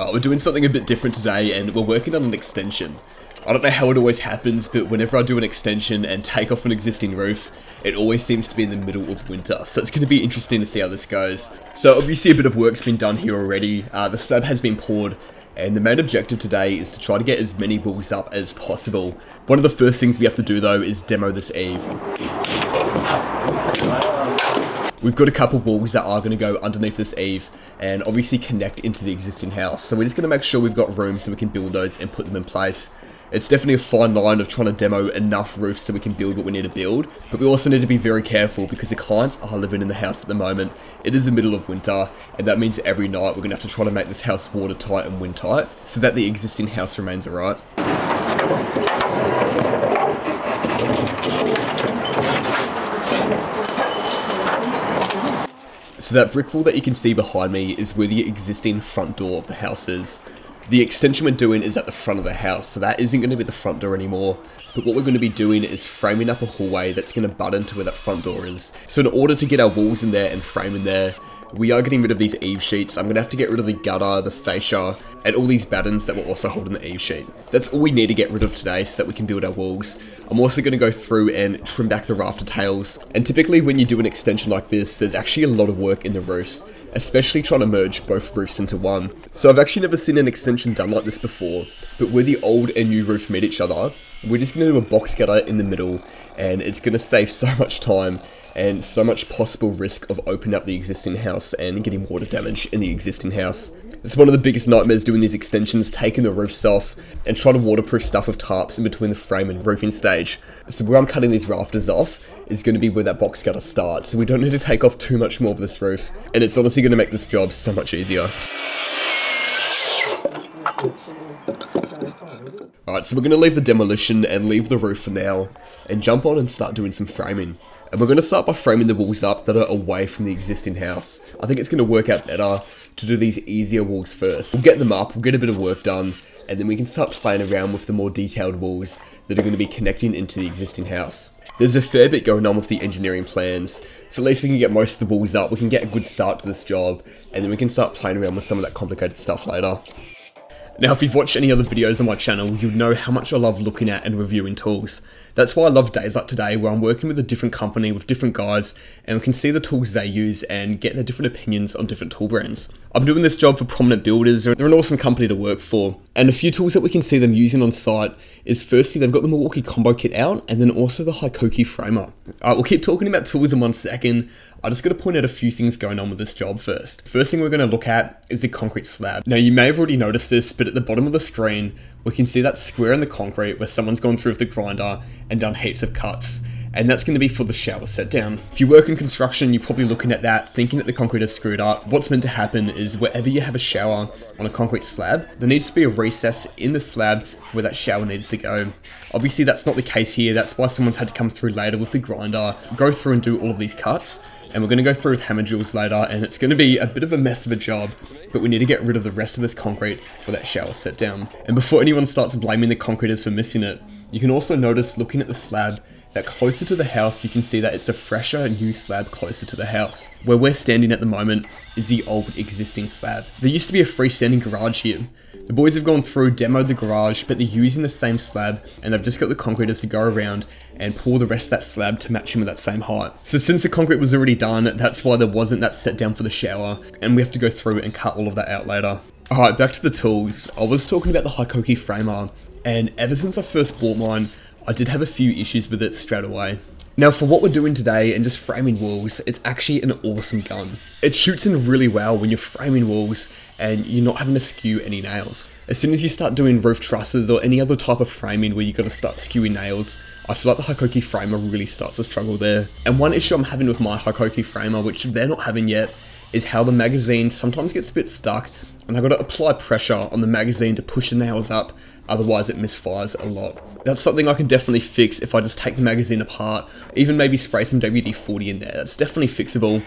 We're doing something a bit different today, and we're working on an extension. I don't know how it always happens, but whenever I do an extension and take off an existing roof, it always seems to be in the middle of winter, so it's going to be interesting to see how this goes. So obviously a bit of work's been done here already, the slab has been poured, and the main objective today is to try to get as many walls up as possible. One of the first things we have to do though is demo this eave. We've got a couple walls that are going to go underneath this eave and obviously connect into the existing house. So we're just going to make sure we've got room so we can build those and put them in place. It's definitely a fine line of trying to demo enough roofs so we can build what we need to build. But we also need to be very careful because the clients are living in the house at the moment. It is the middle of winter, and that means every night we're going to have to try to make this house watertight and windtight so that the existing house remains alright. So that brick wall that you can see behind me is where the existing front door of the house is. The extension we're doing is at the front of the house, so that isn't going to be the front door anymore. But what we're going to be doing is framing up a hallway that's going to butt into where that front door is. So in order to get our walls in there and frame in there, we are getting rid of these eave sheets. I'm going to have to get rid of the gutter, the fascia, and all these battens that were also holding the eave sheet. That's all we need to get rid of today so that we can build our walls. I'm also going to go through and trim back the rafter tails. And typically when you do an extension like this, there's actually a lot of work in the roofs, especially trying to merge both roofs into one. So I've actually never seen an extension done like this before, but where the old and new roof meet each other, we're just going to do a box gutter in the middle, and it's going to save so much time and so much possible risk of opening up the existing house and getting water damage in the existing house. It's one of the biggest nightmares doing these extensions, taking the roofs off and trying to waterproof stuff with tarps in between the frame and roofing stage. So where I'm cutting these rafters off is going to be where that box gutter starts, so we don't need to take off too much more of this roof, and it's honestly going to make this job so much easier. Alright, so we're going to leave the demolition and leave the roof for now, and jump on and start doing some framing. And we're going to start by framing the walls up that are away from the existing house. I think it's going to work out better to do these easier walls first. We'll get them up, we'll get a bit of work done, and then we can start playing around with the more detailed walls that are going to be connecting into the existing house. There's a fair bit going on with the engineering plans, so at least we can get most of the walls up, we can get a good start to this job, and then we can start playing around with some of that complicated stuff later. Now, if you've watched any other videos on my channel, you'll know how much I love looking at and reviewing tools. That's why I love days like today, where I'm working with a different company, with different guys, and we can see the tools they use and get their different opinions on different tool brands. I'm doing this job for Prominent Builders. They're an awesome company to work for. And a few tools that we can see them using on site is, firstly, they've got the Milwaukee Combo Kit out, and then also the Hikoki Framer. We'll keep talking about tools in 1 second. I just got to point out a few things going on with this job first. First thing we're going to look at is the concrete slab. Now, you may have already noticed this, but at the bottom of the screen, we can see that square in the concrete where someone's gone through with the grinder and done heaps of cuts. And that's going to be for the shower set down. If you work in construction, you're probably looking at that, thinking that the concrete is screwed up. What's meant to happen is wherever you have a shower on a concrete slab, there needs to be a recess in the slab where that shower needs to go. Obviously, that's not the case here. That's why someone's had to come through later with the grinder, go through and do all of these cuts. And we're going to go through with hammer drills later, and it's going to be a bit of a mess of a job, but we need to get rid of the rest of this concrete for that shower set down. And before anyone starts blaming the concreters for missing it, you can also notice, looking at the slab, that closer to the house, you can see that it's a fresher new slab closer to the house. Where we're standing at the moment is the old existing slab. There used to be a freestanding garage here. The boys have gone through, demoed the garage, but they're using the same slab, and they've just got the concreters to go around and pour the rest of that slab to match him with that same height. So since the concrete was already done, that's why there wasn't that set down for the shower, and we have to go through and cut all of that out later. Alright, back to the tools. I was talking about the Hikoki Framer, and ever since I first bought mine, I did have a few issues with it straight away. Now, for what we're doing today and just framing walls, it's actually an awesome gun. It shoots in really well when you're framing walls and you're not having to skew any nails. As soon as you start doing roof trusses or any other type of framing where you got to start skewing nails, I feel like the Hikoki Framer really starts to struggle there. And one issue I'm having with my Hikoki Framer, which they're not having yet, is how the magazine sometimes gets a bit stuck, and I've got to apply pressure on the magazine to push the nails up, otherwise it misfires a lot. That's something I can definitely fix if I just take the magazine apart, even maybe spray some WD-40 in there. That's definitely fixable.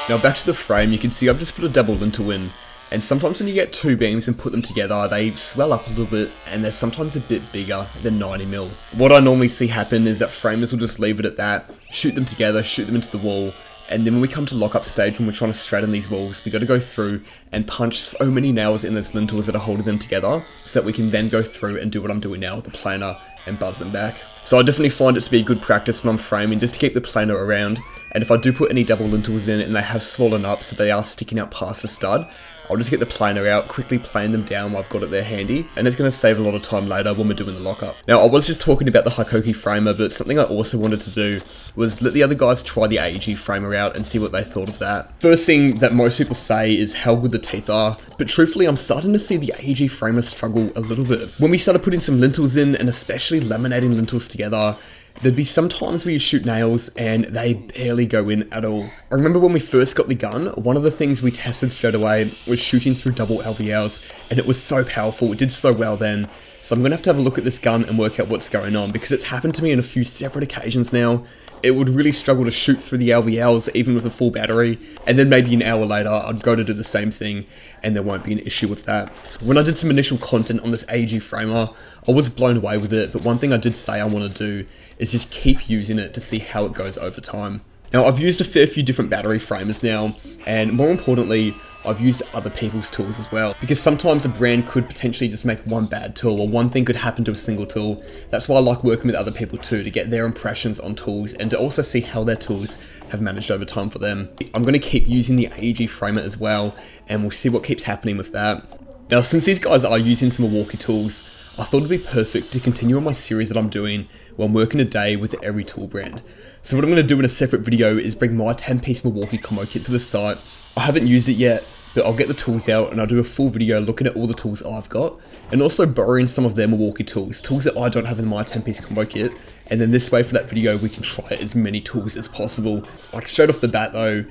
Now back to the frame, you can see I've just put a double lintel in, and sometimes when you get two beams and put them together, they swell up a little bit, and they're sometimes a bit bigger than 90mm. What I normally see happen is that framers will just leave it at that, shoot them together, shoot them into the wall, And then when we come to lock up stage, when we're trying to straighten these walls, we got to go through and punch so many nails in those lintels that are holding them together, so that we can then go through and do what I'm doing now with the planer and buzz them back. So I definitely find it to be good practice when I'm framing, just to keep the planer around. And if I do put any double lintels in and they have swollen up so they are sticking out past the stud, I'll just get the planer out, quickly plane them down while I've got it there handy, and it's going to save a lot of time later when we're doing the lockup. Now, I was just talking about the Hikoki framer, but something I also wanted to do was let the other guys try the AEG framer out and see what they thought of that. First thing that most people say is how good the teeth are, but truthfully, I'm starting to see the AEG framer struggle a little bit. When we started putting some lintels in, and especially laminating lintels together, there'd be some times where you shoot nails and they barely go in at all. I remember when we first got the gun, one of the things we tested straight away was shooting through double LVLs, and it was so powerful, it did so well then. So I'm going to have a look at this gun and work out what's going on, because it's happened to me on a few separate occasions now. It would really struggle to shoot through the LVLs even with a full battery, and then maybe an hour later I'd go to do the same thing and there won't be an issue with that. When I did some initial content on this AEG framer, I was blown away with it, but one thing I did say I want to do is just keep using it to see how it goes over time. Now, I've used a fair few different battery framers now, and more importantly, I've used other people's tools as well, because sometimes a brand could potentially just make one bad tool, or one thing could happen to a single tool. That's why I like working with other people too, to get their impressions on tools and to also see how their tools have managed over time for them. I'm going to keep using the AEG framer as well, and we'll see what keeps happening with that. Now, since these guys are using some Milwaukee tools, I thought it'd be perfect to continue on my series that I'm doing where I'm working a day with every tool brand. So what I'm going to do in a separate video is bring my 10-piece Milwaukee combo kit to the site. I haven't used it yet, but I'll get the tools out and I'll do a full video looking at all the tools I've got, and also borrowing some of their Milwaukee tools that I don't have in my 10-piece combo kit, and then this way for that video we can try as many tools as possible. Like straight off the bat though,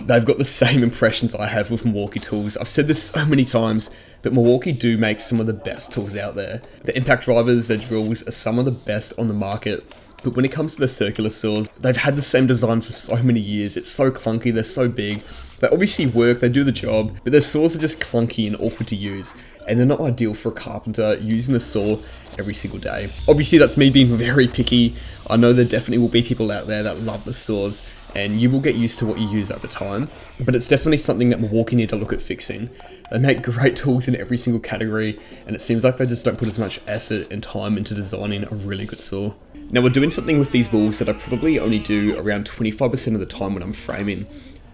they've got the same impressions I have with Milwaukee tools. I've said this so many times, but Milwaukee do make some of the best tools out there. The impact drivers, their drills are some of the best on the market. But when it comes to the circular saws, they've had the same design for so many years. It's so clunky, they're so big. They obviously work, they do the job, but their saws are just clunky and awkward to use, and they're not ideal for a carpenter using the saw every single day. Obviously, that's me being very picky. I know there definitely will be people out there that love the saws, and you will get used to what you use over time, but it's definitely something that Milwaukee need to look at fixing. They make great tools in every single category, and it seems like they just don't put as much effort and time into designing a really good saw. Now, we're doing something with these balls that I probably only do around 25% of the time when I'm framing,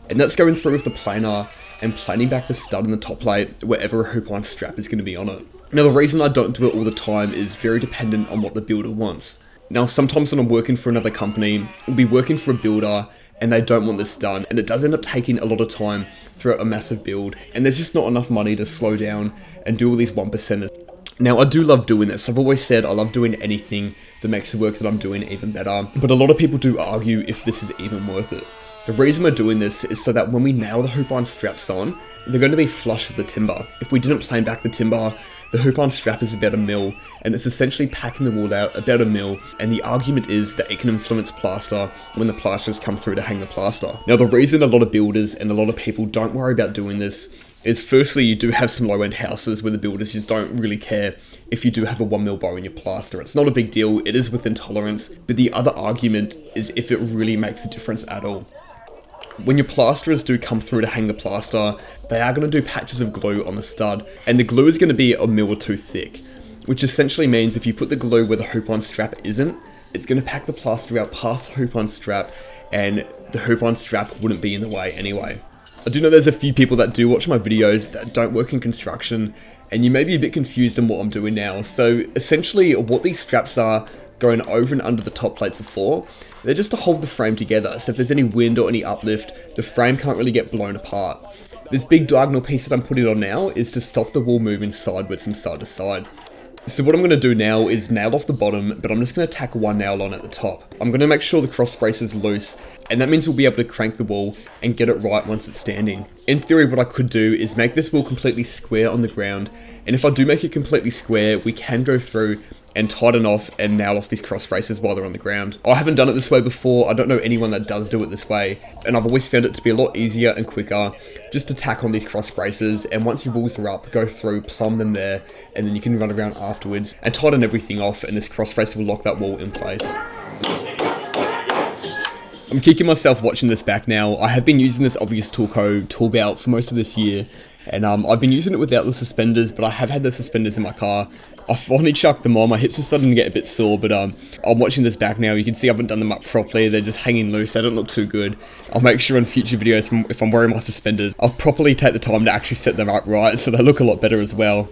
and that's going through with the planer and planing back the stud in the top plate wherever a hoop-on strap is going to be on it. Now, the reason I don't do it all the time is very dependent on what the builder wants. Now, sometimes when I'm working for another company, I'll be working for a builder and they don't want this done, and it does end up taking a lot of time throughout a massive build, and there's just not enough money to slow down and do all these 1%ers. Now, I do love doing this. I've always said I love doing anything that makes the work that I'm doing even better, but a lot of people do argue if this is even worth it. The reason we're doing this is so that when we nail the hoop-on straps on, they're going to be flush with the timber. If we didn't plane back the timber, the hoop-on strap is about 1 mil, and it's essentially packing the wool out about 1 mil, and the argument is that it can influence plaster when the plasters come through to hang the plaster. Now, the reason a lot of builders and a lot of people don't worry about doing this is, firstly, you do have some low-end houses where the builders just don't really care if you do have a 1 mil bow in your plaster. It's not a big deal, it is within tolerance, but the other argument is if it really makes a difference at all. When your plasterers do come through to hang the plaster, they are going to do patches of glue on the stud, and the glue is going to be 1 mil or 2 thick, which essentially means if you put the glue where the hoop-on strap isn't, it's going to pack the plaster out past the hoop-on strap, and the hoop-on strap wouldn't be in the way anyway. I do know there's a few people that do watch my videos that don't work in construction, and you may be a bit confused on what I'm doing now. So essentially what these straps are going over and under the top plates are for, they're just to hold the frame together, so if there's any wind or any uplift, the frame can't really get blown apart. This big diagonal piece that I'm putting on now is to stop the wool moving sideways from side to side. So what I'm going to do now is nail off the bottom, but I'm just going to tack 1 nail on at the top. I'm going to make sure the cross brace is loose, and that means we'll be able to crank the wool and get it right once it's standing. In theory, what I could do is make this wool completely square on the ground, and if I do make it completely square, we can go through and tighten off and nail off these cross braces while they're on the ground. I haven't done it this way before, I don't know anyone that does do it this way, and I've always found it to be a lot easier and quicker just to tack on these cross braces, and once your walls are up, go through, plumb them there, and then you can run around afterwards and tighten everything off, and this cross brace will lock that wall in place. I'm kicking myself watching this back now. I have been using this obvious Toolco tool belt for most of this year, and I've been using it without the suspenders, but I have had the suspenders in my car. I finally chucked them on. My hips are starting to get a bit sore, but I'm watching this back now. You can see I haven't done them up properly. They're just hanging loose. They don't look too good. I'll make sure in future videos, if I'm wearing my suspenders, I'll properly take the time to actually set them up right, so they look a lot better as well.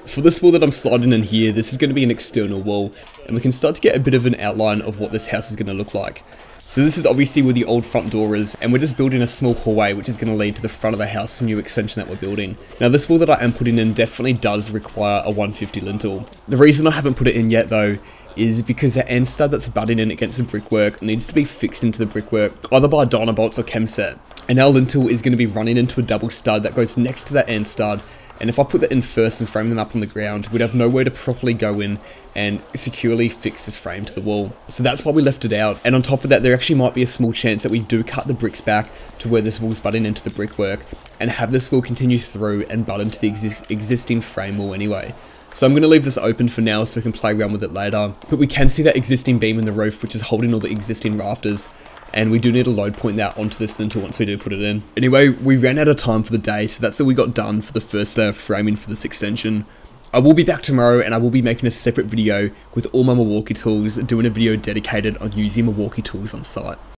For this wall that I'm sliding in here, this is going to be an external wall, and we can start to get a bit of an outline of what this house is going to look like. So this is obviously where the old front door is, and we're just building a small hallway which is going to lead to the front of the house, the new extension that we're building. Now this wall that I am putting in definitely does require a 150 lintel. The reason I haven't put it in yet though is because the end stud that's butting in against the brickwork needs to be fixed into the brickwork, either by Dynabolts or Chemset. And our lintel is going to be running into a double stud that goes next to that end stud. And if I put that in first and frame them up on the ground, we'd have nowhere to properly go in and securely fix this frame to the wall. So that's why we left it out. And on top of that, there actually might be a small chance that we do cut the bricks back to where this wall's butting into the brickwork and have this wall continue through and butt into the existing frame wall anyway. So I'm going to leave this open for now so we can play around with it later. But we can see that existing beam in the roof, which is holding all the existing rafters. And we do need to load point that onto this lintel once we do put it in. Anyway, we ran out of time for the day, so that's all we got done for the first day of framing for this extension. I will be back tomorrow, and I will be making a separate video with all my Milwaukee tools, doing a video dedicated on using Milwaukee tools on site.